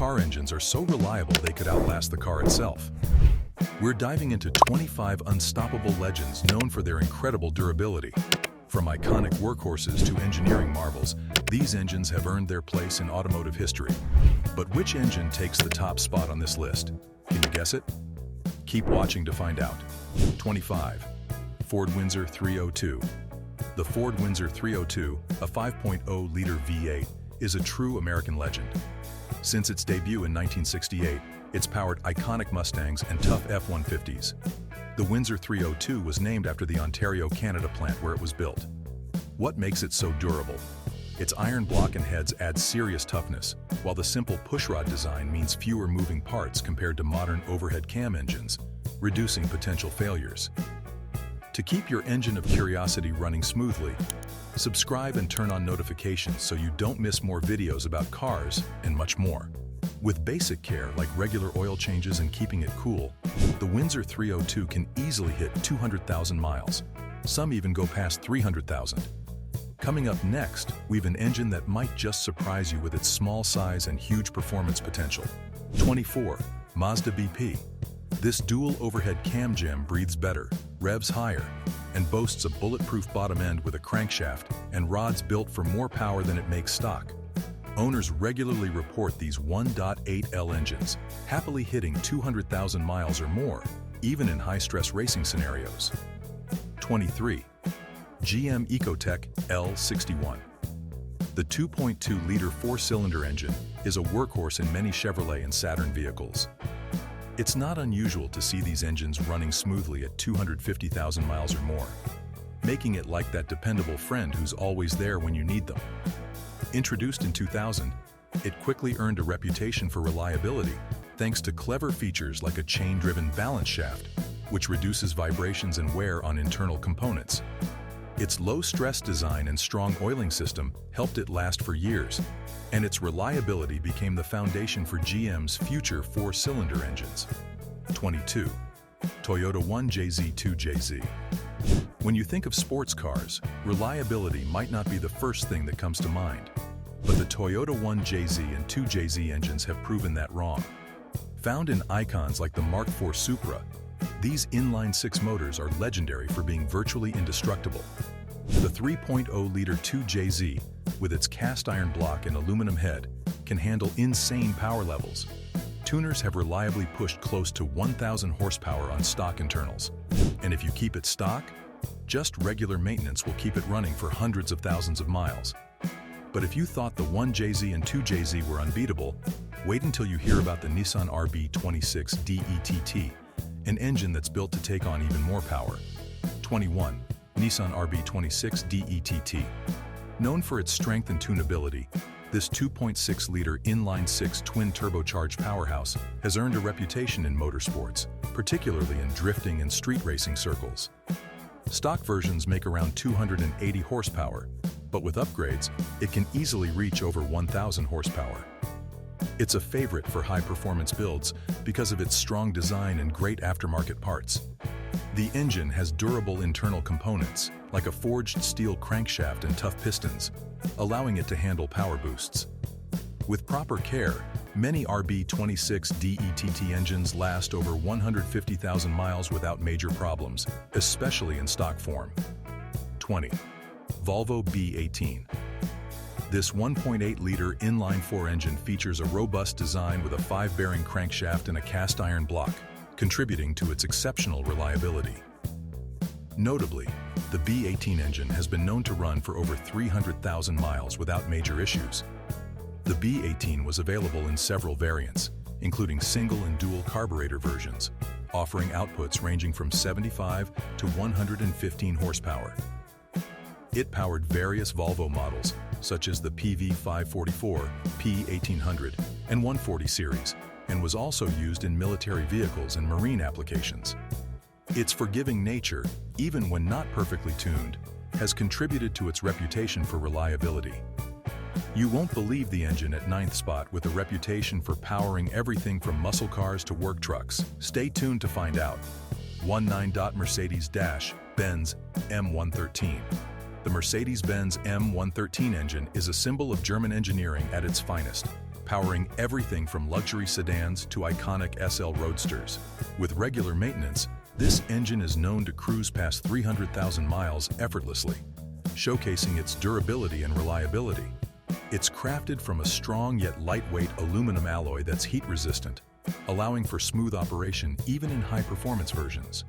car engines are so reliable they could outlast the car itself. We're diving into 25 unstoppable legends known for their incredible durability. From iconic workhorses to engineering marvels, these engines have earned their place in automotive history. But which engine takes the top spot on this list? Can you guess it? Keep watching to find out. 25. Ford Windsor 302. The Ford Windsor 302, a 5.0-liter V8, is a true American legend. Since its debut in 1968, it's powered iconic Mustangs and tough F-150s. The Windsor 302 was named after the Ontario, Canada plant where it was built. What makes it so durable? Its iron block and heads add serious toughness, while the simple pushrod design means fewer moving parts compared to modern overhead cam engines, reducing potential failures. To keep your engine of curiosity running smoothly, subscribe and turn on notifications so you don't miss more videos about cars and much more. With basic care like regular oil changes and keeping it cool, the Windsor 302 can easily hit 200,000 miles. Some even go past 300,000. Coming up next, we've an engine that might just surprise you with its small size and huge performance potential. 24. Mazda BP. This dual overhead cam gem breathes better, revs higher, and boasts a bulletproof bottom end with a crankshaft and rods built for more power than it makes stock. Owners regularly report these 1.8L engines, happily hitting 200,000 miles or more, even in high-stress racing scenarios. 23. GM Ecotec L61. The 2.2-liter four-cylinder engine is a workhorse in many Chevrolet and Saturn vehicles. It's not unusual to see these engines running smoothly at 250,000 miles or more, making it like that dependable friend who's always there when you need them. Introduced in 2000, it quickly earned a reputation for reliability thanks to clever features like a chain-driven balance shaft, which reduces vibrations and wear on internal components. Its low-stress design and strong oiling system helped it last for years, and its reliability became the foundation for GM's future four-cylinder engines. 22. Toyota 1JZ-2JZ. When you think of sports cars, reliability might not be the first thing that comes to mind. But the Toyota 1JZ and 2JZ engines have proven that wrong. Found in icons like the Mark IV Supra, these inline-six motors are legendary for being virtually indestructible. The 3.0-liter 2JZ, with its cast-iron block and aluminum head, can handle insane power levels. Tuners have reliably pushed close to 1,000 horsepower on stock internals. And if you keep it stock, just regular maintenance will keep it running for hundreds of thousands of miles. But if you thought the 1JZ and 2JZ were unbeatable, wait until you hear about the Nissan RB26 DETT, an engine that's built to take on even more power. 21. Nissan RB26 DETT. Known for its strength and tunability, this 2.6-liter inline-six twin-turbocharged powerhouse has earned a reputation in motorsports, particularly in drifting and street racing circles. Stock versions make around 280 horsepower, but with upgrades, it can easily reach over 1,000 horsepower. It's a favorite for high-performance builds because of its strong design and great aftermarket parts. The engine has durable internal components, like a forged steel crankshaft and tough pistons, allowing it to handle power boosts. With proper care, many RB26 DETT engines last over 150,000 miles without major problems, especially in stock form. 20. Volvo B18. This 1.8-liter inline-four engine features a robust design with a 5-bearing crankshaft and a cast-iron block, contributing to its exceptional reliability. Notably, the B18 engine has been known to run for over 300,000 miles without major issues. The B18 was available in several variants, including single and dual carburetor versions, offering outputs ranging from 75 to 115 horsepower. It powered various Volvo models, such as the PV544, P1800, and 140 series, and was also used in military vehicles and marine applications. Its forgiving nature, even when not perfectly tuned, has contributed to its reputation for reliability. You won't believe the engine at 9th spot with a reputation for powering everything from muscle cars to work trucks. Stay tuned to find out. 19. Mercedes-Benz M113. The Mercedes-Benz M113 engine is a symbol of German engineering at its finest. powering everything from luxury sedans to iconic SL roadsters. With regular maintenance, this engine is known to cruise past 300,000 miles effortlessly, showcasing its durability and reliability. It's crafted from a strong yet lightweight aluminum alloy that's heat-resistant, allowing for smooth operation even in high-performance versions.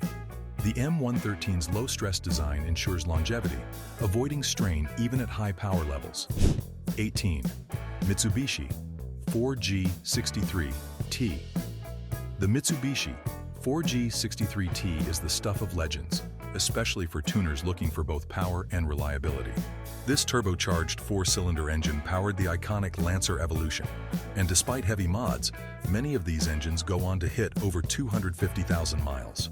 The M113's low-stress design ensures longevity, avoiding strain even at high power levels. 18. Mitsubishi 4G63T. The Mitsubishi 4G63T is the stuff of legends, especially for tuners looking for both power and reliability. This turbocharged four-cylinder engine powered the iconic Lancer Evolution, and despite heavy mods, many of these engines go on to hit over 250,000 miles.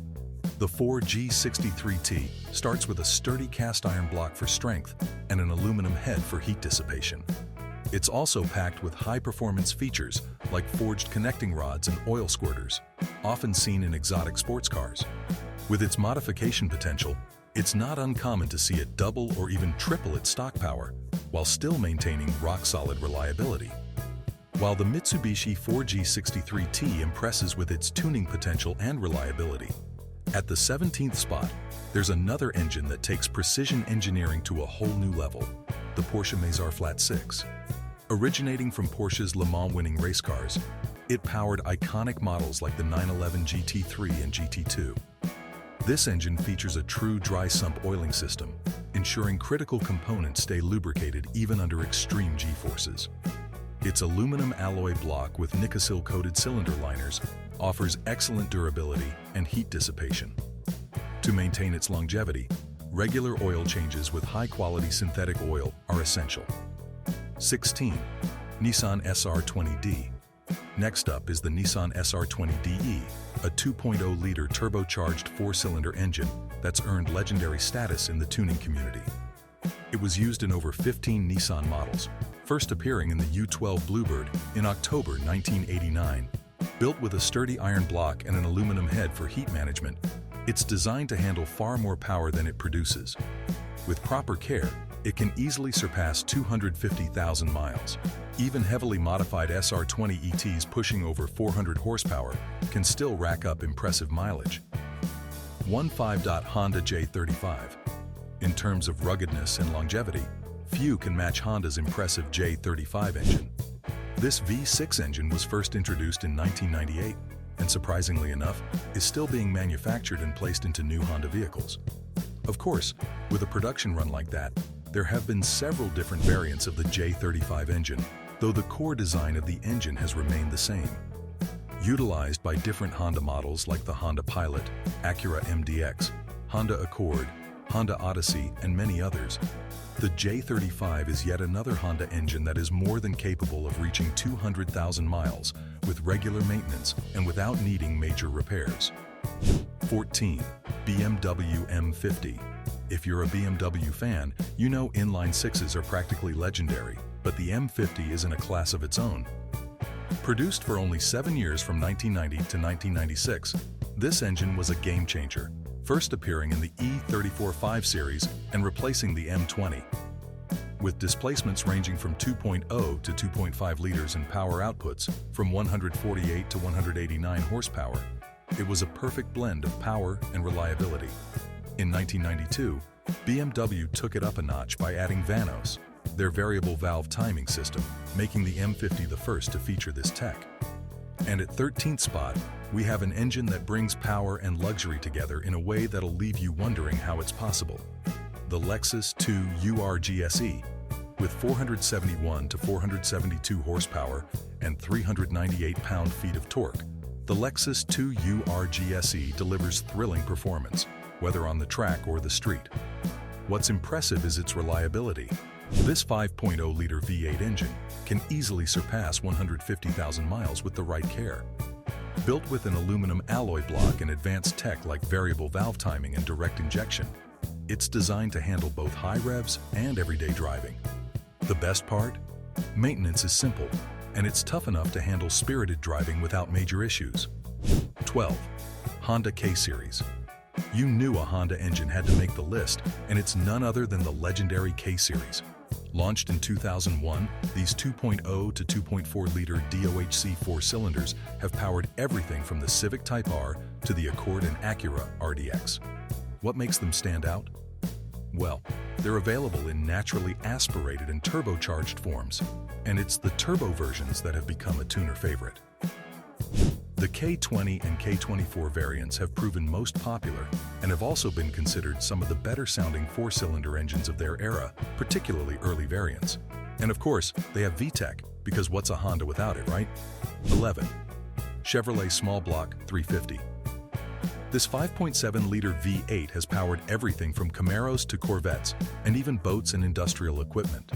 The 4G63T starts with a sturdy cast-iron block for strength and an aluminum head for heat dissipation. It's also packed with high-performance features like forged connecting rods and oil squirters, often seen in exotic sports cars. With its modification potential, it's not uncommon to see it double or even triple its stock power, while still maintaining rock-solid reliability. While the Mitsubishi 4G63T impresses with its tuning potential and reliability, at the 17th spot, there's another engine that takes precision engineering to a whole new level, the Porsche Mezger Flat 6. Originating from Porsche's Le Mans winning race cars, it powered iconic models like the 911 GT3 and GT2. This engine features a true dry sump oiling system, ensuring critical components stay lubricated even under extreme G-forces. Its aluminum alloy block with Nikasil-coated cylinder liners offers excellent durability and heat dissipation. To maintain its longevity, regular oil changes with high-quality synthetic oil are essential. 16. Nissan SR20D. Next up is the Nissan SR20DE, a 2.0-liter turbocharged four-cylinder engine that's earned legendary status in the tuning community. It was used in over 15 Nissan models, first appearing in the U12 Bluebird in October 1989. Built with a sturdy iron block and an aluminum head for heat management, it's designed to handle far more power than it produces. With proper care, it can easily surpass 250,000 miles. Even heavily modified SR20 ETs pushing over 400 horsepower can still rack up impressive mileage. 15. Honda J35. In terms of ruggedness and longevity, few can match Honda's impressive J35 engine. This V6 engine was first introduced in 1998, and surprisingly enough, is still being manufactured and placed into new Honda vehicles. Of course, with a production run like that, there have been several different variants of the J35 engine, though the core design of the engine has remained the same. Utilized by different Honda models like the Honda Pilot, Acura MDX, Honda Accord, Honda Odyssey, and many others, the J35 is yet another Honda engine that is more than capable of reaching 200,000 miles with regular maintenance and without needing major repairs. 14. BMW M50. If you're a BMW fan, you know inline sixes are practically legendary, but the M50 is in a class of its own. Produced for only 7 years from 1990 to 1996, this engine was a game-changer, first appearing in the E34 5 Series and replacing the M20. With displacements ranging from 2.0 to 2.5 liters and power outputs from 148 to 189 horsepower, it was a perfect blend of power and reliability. In 1992, BMW took it up a notch by adding Vanos, their variable valve timing system, making the M50 the first to feature this tech. And at 13th spot, we have an engine that brings power and luxury together in a way that'll leave you wondering how it's possible. The Lexus 2 UR-GSE. With 471 to 472 horsepower and 398 pound-feet of torque, the Lexus 2 UR-GSE delivers thrilling performance, whether on the track or the street. What's impressive is its reliability. This 5.0-liter V8 engine can easily surpass 150,000 miles with the right care. Built with an aluminum alloy block and advanced tech like variable valve timing and direct injection, it's designed to handle both high revs and everyday driving. The best part? Maintenance is simple, and it's tough enough to handle spirited driving without major issues. 12. Honda K-Series. You knew a Honda engine had to make the list, and it's none other than the legendary K-Series. Launched in 2001, these 2.0 to 2.4-liter DOHC four-cylinders have powered everything from the Civic Type R to the Accord and Acura RDX. What makes them stand out? Well, they're available in naturally aspirated and turbocharged forms, and it's the turbo versions that have become a tuner favorite. The K20 and K24 variants have proven most popular and have also been considered some of the better-sounding four-cylinder engines of their era, particularly early variants. And of course, they have VTEC, because what's a Honda without it, right? 11. Chevrolet Small Block 350. This 5.7-liter V8 has powered everything from Camaros to Corvettes, and even boats and industrial equipment.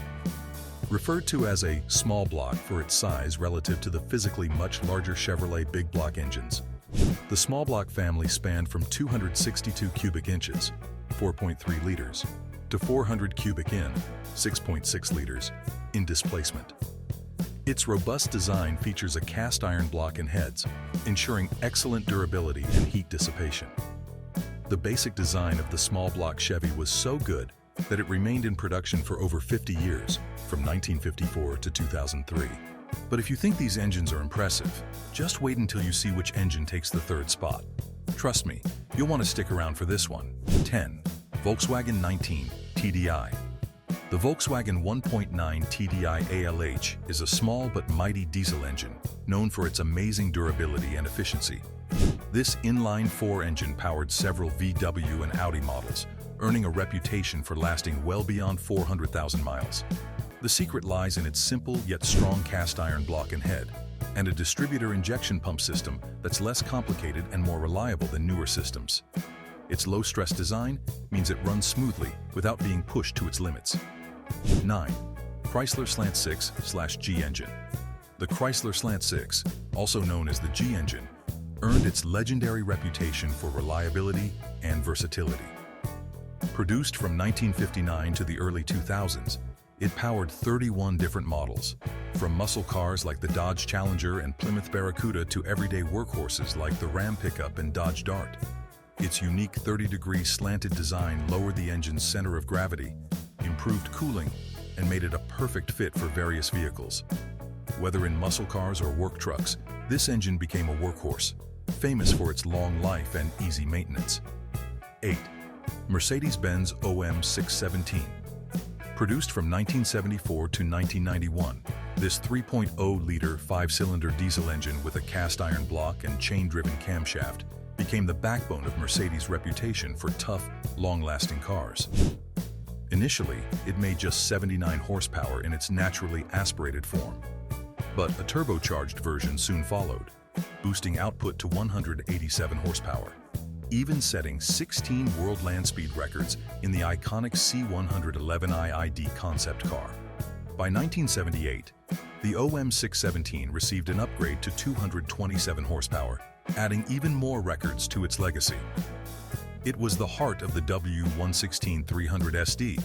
Referred to as a small block for its size relative to the physically much larger Chevrolet big block engines, the small block family spanned from 262 cubic inches, 4.3 liters, to 400 cubic in, 6.6 liters, in displacement. Its robust design features a cast iron block and heads, ensuring excellent durability and heat dissipation. The basic design of the small block Chevy was so good that it remained in production for over 50 years, from 1954 to 2003. But if you think these engines are impressive, just wait until you see which engine takes the third spot. Trust me, you'll want to stick around for this one. 10. Volkswagen 19 TDI. The Volkswagen 1.9 TDI ALH is a small but mighty diesel engine, known for its amazing durability and efficiency. This inline-four engine powered several VW and Audi models, earning a reputation for lasting well beyond 400,000 miles. The secret lies in its simple yet strong cast iron block and head, and a distributor injection pump system that's less complicated and more reliable than newer systems. Its low-stress design means it runs smoothly without being pushed to its limits. 9. Chrysler Slant 6/G engine. The Chrysler Slant 6, also known as the G engine, earned its legendary reputation for reliability and versatility. Produced from 1959 to the early 2000s, it powered 31 different models, from muscle cars like the Dodge Challenger and Plymouth Barracuda to everyday workhorses like the Ram pickup and Dodge Dart. Its unique 30-degree slanted design lowered the engine's center of gravity, improved cooling, and made it a perfect fit for various vehicles. Whether in muscle cars or work trucks, this engine became a workhorse, famous for its long life and easy maintenance. 8. Mercedes-Benz OM617. Produced from 1974 to 1991, this 3.0-liter five-cylinder diesel engine with a cast-iron block and chain-driven camshaft became the backbone of Mercedes' reputation for tough, long-lasting cars. Initially, it made just 79 horsepower in its naturally aspirated form, but a turbocharged version soon followed, boosting output to 187 horsepower, even setting 16 world land speed records in the iconic C111i concept car. By 1978, the OM617 received an upgrade to 227 horsepower, adding even more records to its legacy. It was the heart of the W16300SD,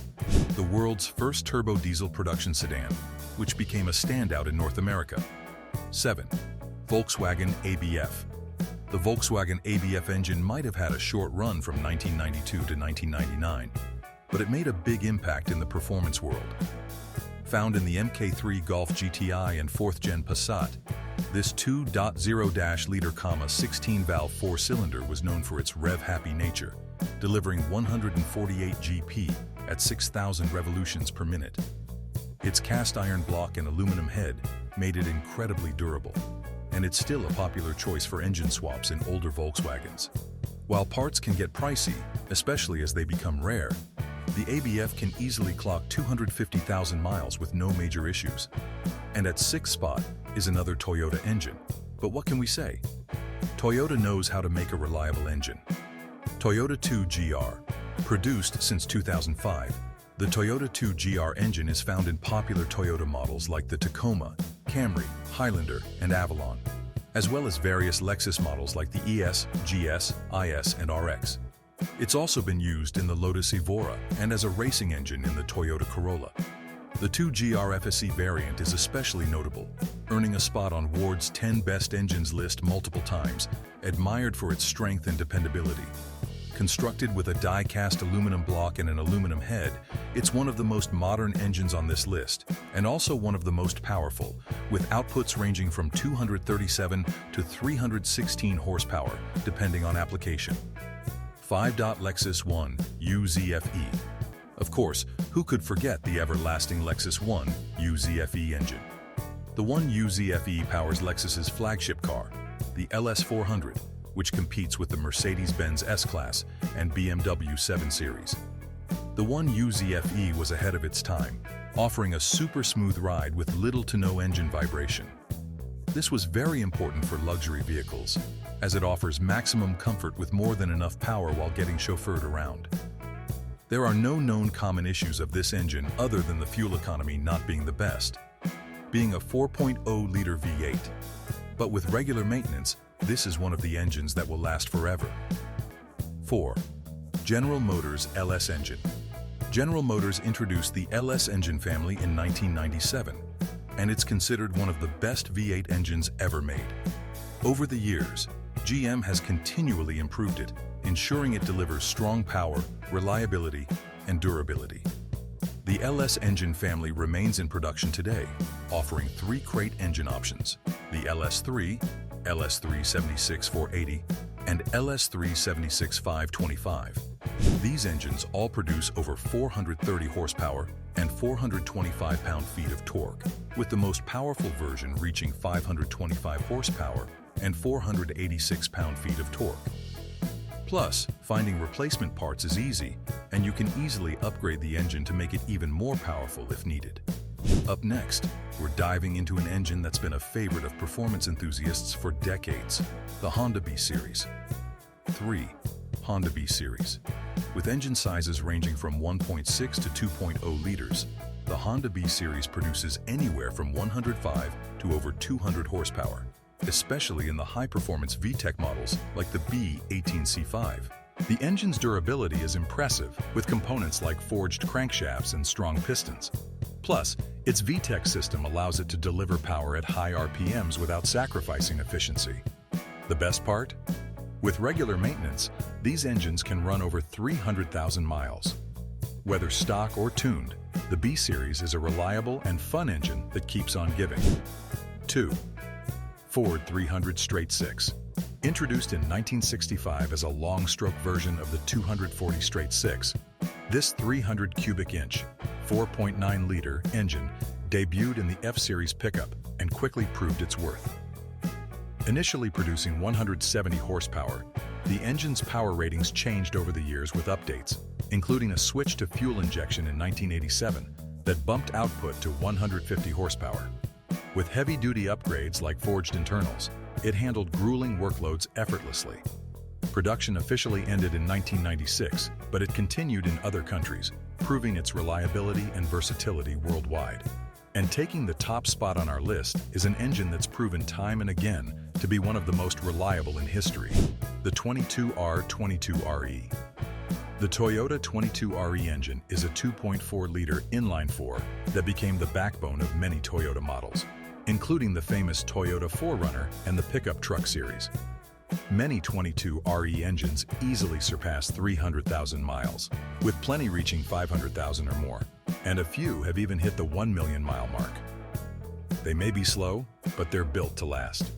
the world's first turbo diesel production sedan, which became a standout in North America. 7. Volkswagen ABF. The Volkswagen ABF engine might have had a short run from 1992 to 1999, but it made a big impact in the performance world. Found in the MK3 Golf GTI and 4th-gen Passat, this 2.0-liter 16-valve four-cylinder was known for its rev-happy nature, delivering 148 GP at 6,000 revolutions per minute. Its cast-iron block and aluminum head made it incredibly durable, and it's still a popular choice for engine swaps in older Volkswagens. While parts can get pricey, especially as they become rare, the ABF can easily clock 250,000 miles with no major issues. And at 6th spot is another Toyota engine. But what can we say? Toyota knows how to make a reliable engine. Toyota 2GR. Produced since 2005, the Toyota 2GR engine is found in popular Toyota models like the Tacoma, Camry, Highlander, and Avalon, as well as various Lexus models like the ES, GS, IS, and RX. It's also been used in the Lotus Evora and as a racing engine in the Toyota Corolla. The 2GR FSE variant is especially notable, earning a spot on Ward's 10 Best Engines list multiple times, admired for its strength and dependability. Constructed with a die-cast aluminum block and an aluminum head, it's one of the most modern engines on this list, and also one of the most powerful, with outputs ranging from 237 to 316 horsepower, depending on application. 5. Lexus 1 UZFE. Of course, who could forget the everlasting Lexus 1 UZFE engine? The 1 UZFE powers Lexus's flagship car, the LS-400, which competes with the Mercedes-Benz S-Class and BMW 7 Series. The 1 UZFE was ahead of its time, offering a super smooth ride with little to no engine vibration. This was very important for luxury vehicles, as it offers maximum comfort with more than enough power while getting chauffeured around. There are no known common issues of this engine other than the fuel economy not being the best, being a 4.0-liter V8. But with regular maintenance, this is one of the engines that will last forever. 4. General Motors LS engine. General Motors introduced the LS engine family in 1997, and it's considered one of the best V8 engines ever made. Over the years, GM has continually improved it, ensuring it delivers strong power, reliability, and durability. The LS engine family remains in production today, offering 3 crate engine options: the LS3, LS3 76-480, and LS3 76-525. These engines all produce over 430 horsepower and 425 pound-feet of torque, with the most powerful version reaching 525 horsepower and 486 pound-feet of torque. Plus, finding replacement parts is easy, and you can easily upgrade the engine to make it even more powerful if needed. Up next, we're diving into an engine that's been a favorite of performance enthusiasts for decades, the Honda B-Series. 3. Honda B-Series. With engine sizes ranging from 1.6 to 2.0 liters, the Honda B-Series produces anywhere from 105 to over 200 horsepower, especially in the high-performance VTEC models like the B18 C5. The engine's durability is impressive, with components like forged crankshafts and strong pistons. Plus, its VTEC system allows it to deliver power at high RPMs without sacrificing efficiency. The best part? With regular maintenance, these engines can run over 300,000 miles. Whether stock or tuned, the B-Series is a reliable and fun engine that keeps on giving. 2. Ford 300 Straight 6. Introduced in 1965 as a long-stroke version of the 240 Straight 6, this 300 cubic inch, 4.9-liter engine debuted in the F-Series pickup and quickly proved its worth. Initially producing 170 horsepower, the engine's power ratings changed over the years with updates, including a switch to fuel injection in 1987 that bumped output to 150 horsepower. With heavy-duty upgrades like forged internals, it handled grueling workloads effortlessly. Production officially ended in 1996, but it continued in other countries, proving its reliability and versatility worldwide. And taking the top spot on our list is an engine that's proven time and again to be one of the most reliable in history, the 22R22RE. The Toyota 22RE engine is a 2.4-liter inline-4 that became the backbone of many Toyota models, including the famous Toyota 4Runner and the pickup truck series. Many 22RE engines easily surpass 300,000 miles, with plenty reaching 500,000 or more, and a few have even hit the 1 million mile mark. They may be slow, but they're built to last.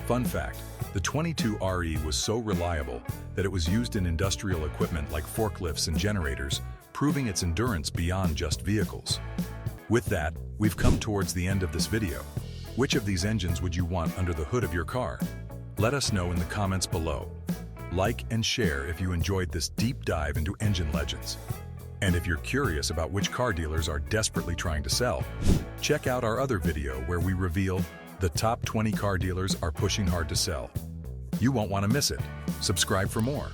Fun fact, the 22RE was so reliable that it was used in industrial equipment like forklifts and generators, proving its endurance beyond just vehicles. With that, we've come towards the end of this video. Which of these engines would you want under the hood of your car? Let us know in the comments below. Like and share if you enjoyed this deep dive into engine legends. And if you're curious about which car dealers are desperately trying to sell, check out our other video where we reveal the top 20 car dealers are pushing hard to sell. You won't want to miss it. Subscribe for more.